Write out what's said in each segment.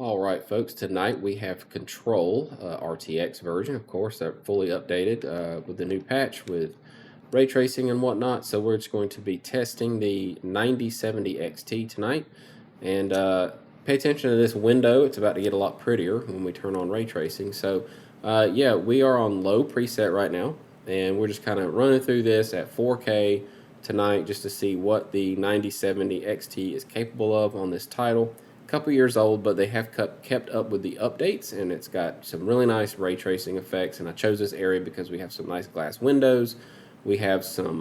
All right, folks, tonight we have Control RTX version, of course, they're fully updated with the new patch with ray tracing and whatnot. So we're just going to be testing the 9070 XT tonight. And pay attention to this window. It's about to get a lot prettier when we turn on ray tracing. So yeah, we are on low preset right now. And we're just kind of running through this at 4K tonight just to see what the 9070 XT is capable of on this title. Couple years old, but they have kept up with the updates, and it's got some really nice ray tracing effects. And I chose this area because we have some nice glass windows. We have some,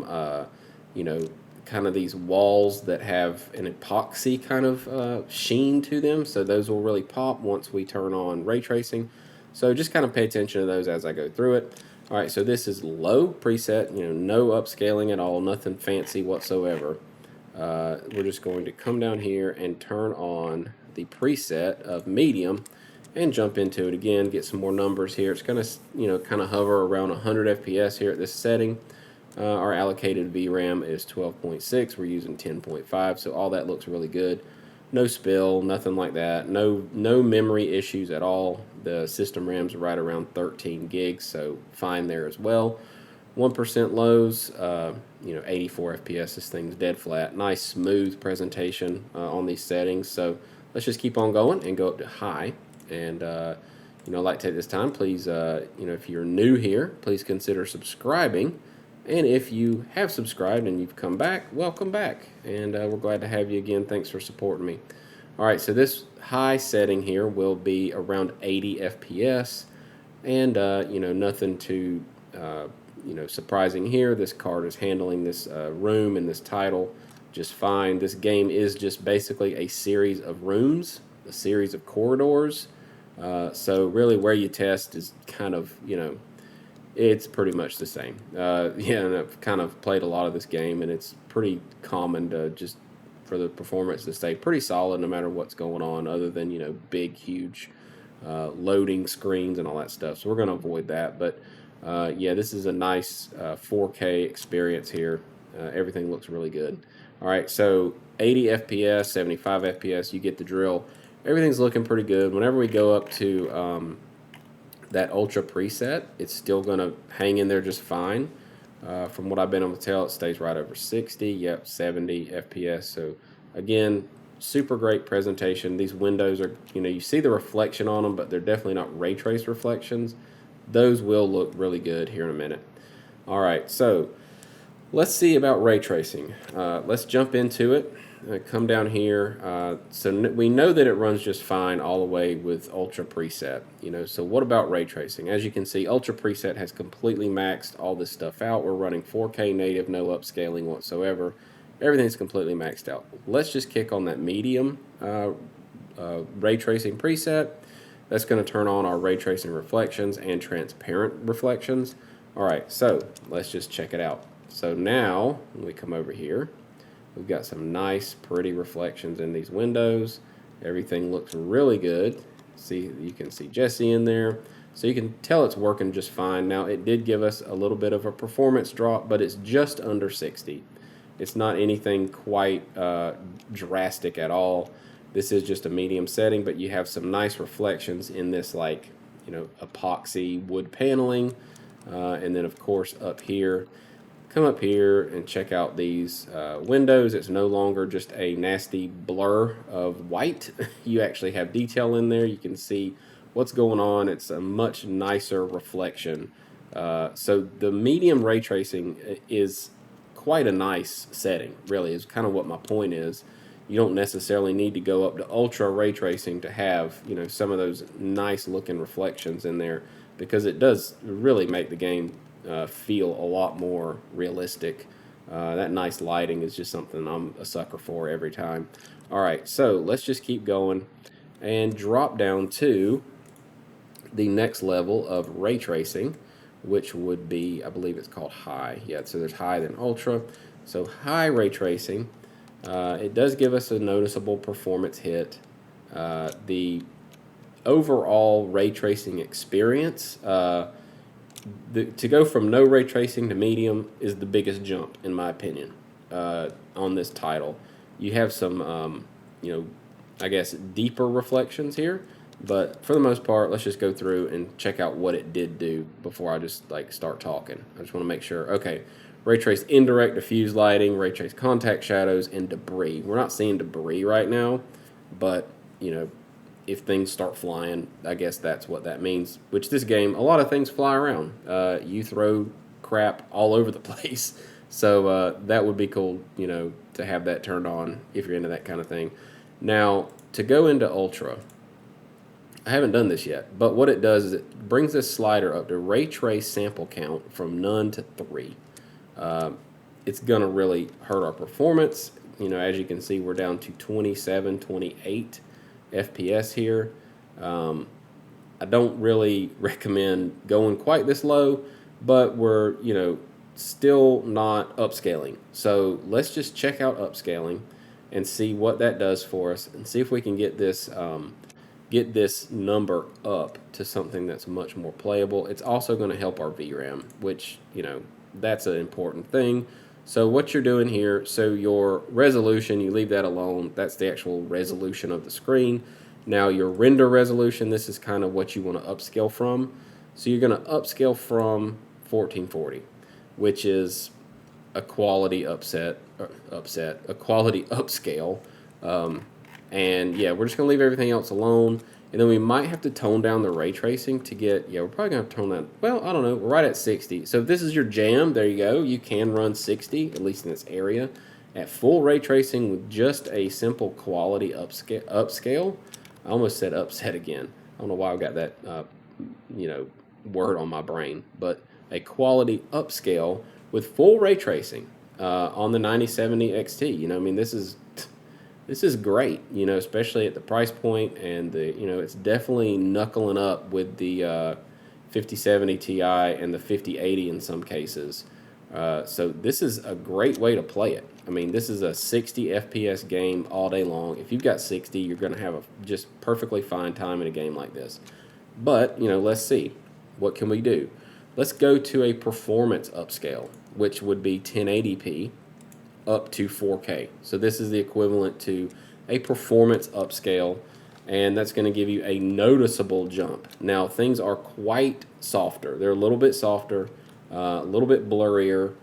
you know, kind of these walls that have an epoxy kind of sheen to them, so those will really pop once we turn on ray tracing. So just kind of pay attention to those as I go through it. All right, so this is low preset, no upscaling at all, nothing fancy whatsoever. We're just going to come down here and turn on the preset of medium and jump into it again, get some more numbers here. It's going to, kind of hover around 100 FPS here at this setting. Our allocated VRAM is 12.6. We're using 10.5, so all that looks really good. No spill, nothing like that. No memory issues at all. The system RAM's right around 13 gigs, so fine there as well. 1% lows, 84 FPS. This thing's dead flat. Nice smooth presentation on these settings. So let's just keep on going and go up to high. And I'd like to take this time, please, if you're new here, please consider subscribing. And if you have subscribed and you've come back, welcome back. And we're glad to have you again. Thanks for supporting me. All right, so this high setting here will be around 80 FPS. And, nothing too, surprising here. This card is handling this room and this title just fine. This game is just basically a series of rooms, a series of corridors. So really where you test is kind of, it's pretty much the same. And I've kind of played a lot of this game, and it's pretty common to just for the performance to stay pretty solid no matter what's going on, other than, big, huge loading screens and all that stuff. So we're going to avoid that. But yeah, this is a nice 4K experience here. Everything looks really good. All right, so 80 FPS, 75 FPS, you get the drill. Everything's looking pretty good. Whenever we go up to that ultra preset, it's still going to hang in there just fine. From what I've been able to tell, it stays right over 60, yep, 70 FPS. So again, super great presentation. These windows are, you see the reflection on them, but they're definitely not ray trace reflections. Those will look really good here in a minute. All right, so let's see about ray tracing. Let's jump into it. Come down here. So we know that it runs just fine all the way with Ultra Preset. So what about ray tracing? As you can see, Ultra Preset has completely maxed all this stuff out. We're running 4K native, no upscaling whatsoever. Everything's completely maxed out. Let's just kick on that medium ray tracing preset. That's going to turn on our ray tracing reflections and transparent reflections. All right, so let's just check it out. So now, when we come over here, we've got some nice, pretty reflections in these windows. Everything looks really good. See, you can see Jesse in there. So you can tell it's working just fine. Now, it did give us a little bit of a performance drop, but it's just under 60. It's not anything quite drastic at all. This is just a medium setting, but you have some nice reflections in this, epoxy wood paneling. And then, of course, up here, come up here and check out these windows. It's no longer just a nasty blur of white. You actually have detail in there. You can see what's going on. It's a much nicer reflection. So the medium ray tracing is quite a nice setting, really, is kind of what my point is. You don't necessarily need to go up to ultra ray tracing to have, some of those nice looking reflections in there, because it does really make the game feel a lot more realistic. That nice lighting is just something I'm a sucker for every time. All right, so let's just keep going and drop down to the next level of ray tracing, which would be, I believe it's called high. Yeah, so there's high, then ultra. So high ray tracing, it does give us a noticeable performance hit. The overall ray tracing experience, to go from no ray tracing to medium is the biggest jump, in my opinion, on this title. You have some, I guess, deeper reflections here. But for the most part, let's just go through and check out what it did do before I just like start talking. I just want to make sure. Okay, ray trace indirect diffuse lighting, ray trace contact shadows, and debris. We're not seeing debris right now, but you know, if things start flying, I guess that's what that means. Which this game, a lot of things fly around. You throw crap all over the place, so that would be cool, you know, to have that turned on if you're into that kind of thing. Now, to go into Ultra, I haven't done this yet, but what it does is it brings this slider up to ray trace sample count from none to 3. It's going to really hurt our performance. You know, as you can see, we're down to 27, 28 FPS here. I don't really recommend going quite this low, but we're, you know, still not upscaling. So let's just check out upscaling and see what that does for us, and see if we can get this number up to something that's much more playable. It's also going to help our VRAM, which, you know, that's an important thing. So what you're doing here, so your resolution, you leave that alone. That's the actual resolution of the screen. Now your render resolution, this is kind of what you want to upscale from. So you're going to upscale from 1440, which is a quality a quality upscale. And yeah, we're just going to leave everything else alone. And then we might have to tone down the ray tracing to get, yeah, we're probably going to tone down, well, I don't know, we're right at 60. So if this is your jam, there you go. You can run 60, at least in this area, at full ray tracing with just a simple quality upscale. I almost said upset again. I don't know why I got that, you know, word on my brain. But a quality upscale with full ray tracing on the 9070 XT. You know, I mean, this is great, you know, especially at the price point, and the, you know, it's definitely knuckling up with the 5070 Ti and the 5080 in some cases. So this is a great way to play it. I mean, this is a 60 FPS game all day long. If you've got 60, you're going to have a just perfectly fine time in a game like this. But, you know, let's see. What can we do? Let's go to a performance upscale, which would be 1080p. Up to 4K. So this is the equivalent to a performance upscale, and that's going to give you a noticeable jump. Now things are quite softer. They're a little bit softer, a little bit blurrier.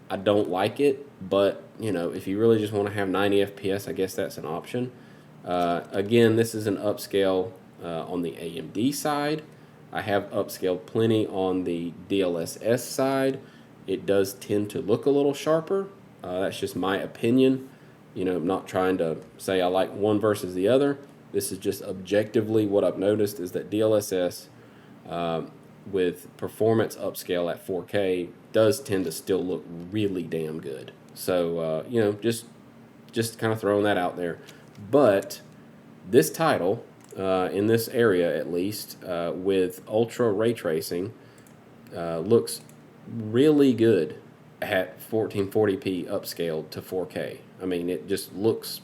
I don't like it, but you know, if you really just want to have 90 FPS, I guess that's an option. Again, this is an upscale on the AMD side. I have upscaled plenty on the DLSS side. It does tend to look a little sharper. That's just my opinion. You know, I'm not trying to say I like one versus the other. This is just objectively what I've noticed is that DLSS with performance upscale at 4K does tend to still look really damn good. So, you know, just kind of throwing that out there. But this title, in this area at least, with ultra ray tracing, looks really good at 1440p upscaled to 4K. I mean, it just looks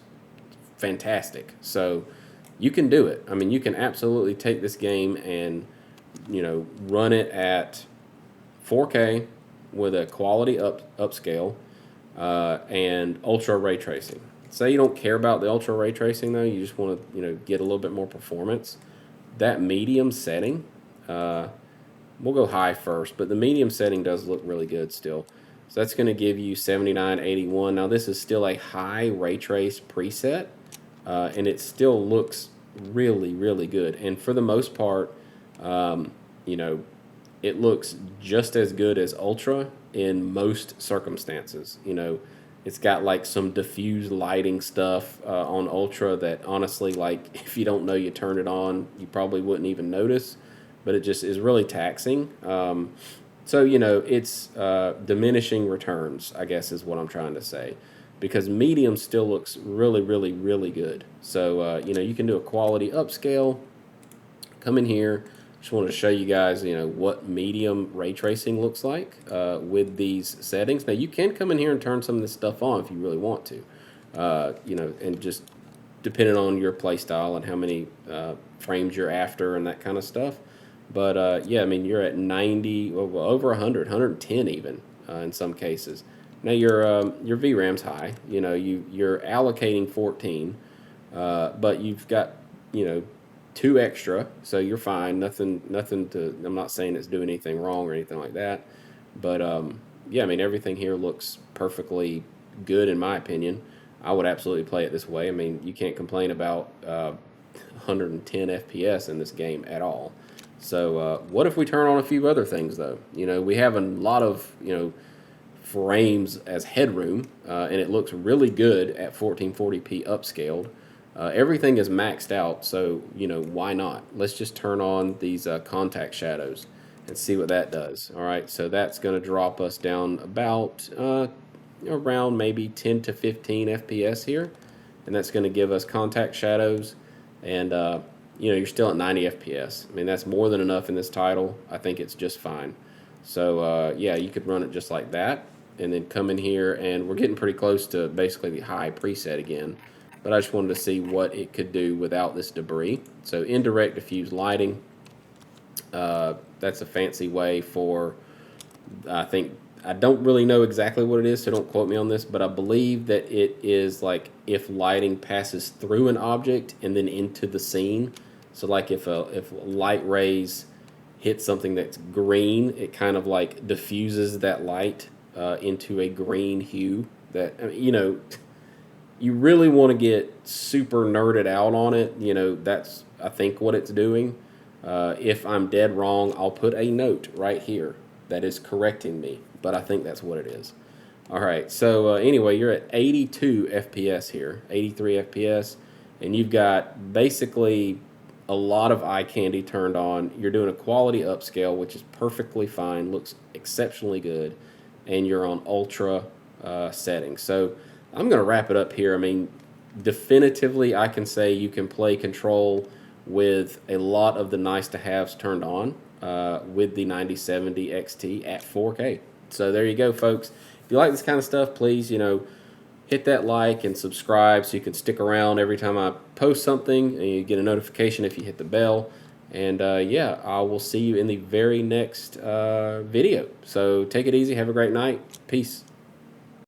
fantastic. So you can do it. I mean, you can absolutely take this game and, you know, run it at 4K with a quality upscale and ultra ray tracing. Say you don't care about the ultra ray tracing though, you just want to, you know, get a little bit more performance. That medium setting, we'll go high first, but the medium setting does look really good still. So that's going to give you 7981. Now this is still a high ray trace preset, and it still looks really, really good. And for the most part, you know, it looks just as good as Ultra in most circumstances. You know, it's got like some diffuse lighting stuff on Ultra that honestly, like if you don't know you turned it on, you probably wouldn't even notice, but it just is really taxing. So, you know, it's diminishing returns, I guess is what I'm trying to say, because medium still looks really, really, really good. So, you know, you can do a quality upscale. Come in here. Just wanted to show you guys, you know, what medium ray tracing looks like with these settings. Now, you can come in here and turn some of this stuff on if you really want to, you know, and just depending on your play style and how many frames you're after and that kind of stuff. But, yeah, I mean, you're at 90, well, over 100, 110 even in some cases. Now, your VRAM's high. You know, you're allocating 14. but you've got, you know, 2 extra, so you're fine. Nothing to. I'm not saying it's doing anything wrong or anything like that, but yeah, I mean everything here looks perfectly good in my opinion. I would absolutely play it this way. I mean, you can't complain about 110 FPS in this game at all. So what if we turn on a few other things though? You know, we have a lot of, you know, frames as headroom, and it looks really good at 1440p upscaled. Everything is maxed out, so you know, why not? Let's just turn on these contact shadows and see what that does. All right, so that's going to drop us down about around maybe 10 to 15 FPS here, and that's going to give us contact shadows, and you know, you're still at 90 FPS. I mean, that's more than enough in this title. I think it's just fine. So yeah, you could run it just like that, and then come in here, and we're getting pretty close to basically the high preset again. But I just wanted to see what it could do without this debris. So indirect diffuse lighting, that's a fancy way for, I don't really know exactly what it is, so don't quote me on this, but I believe that it is like if lighting passes through an object and then into the scene. So like if light rays hit something that's green, it kind of like diffuses that light into a green hue. That, you know, you really want to get super nerded out on it. You know, that's, I think, what it's doing. If I'm dead wrong, I'll put a note right here that is correcting me, but I think that's what it is. All right, so anyway, you're at 82 FPS here, 83 FPS, and you've got basically a lot of eye candy turned on. You're doing a quality upscale, which is perfectly fine, looks exceptionally good, and you're on ultra settings. So I'm going to wrap it up here. I mean, definitively, I can say you can play Control with a lot of the nice-to-haves turned on with the 9070 XT at 4K. So there you go, folks. If you like this kind of stuff, please, you know, hit that like and subscribe so you can stick around every time I post something, and you get a notification if you hit the bell. And yeah, I will see you in the very next video. So take it easy. Have a great night. Peace.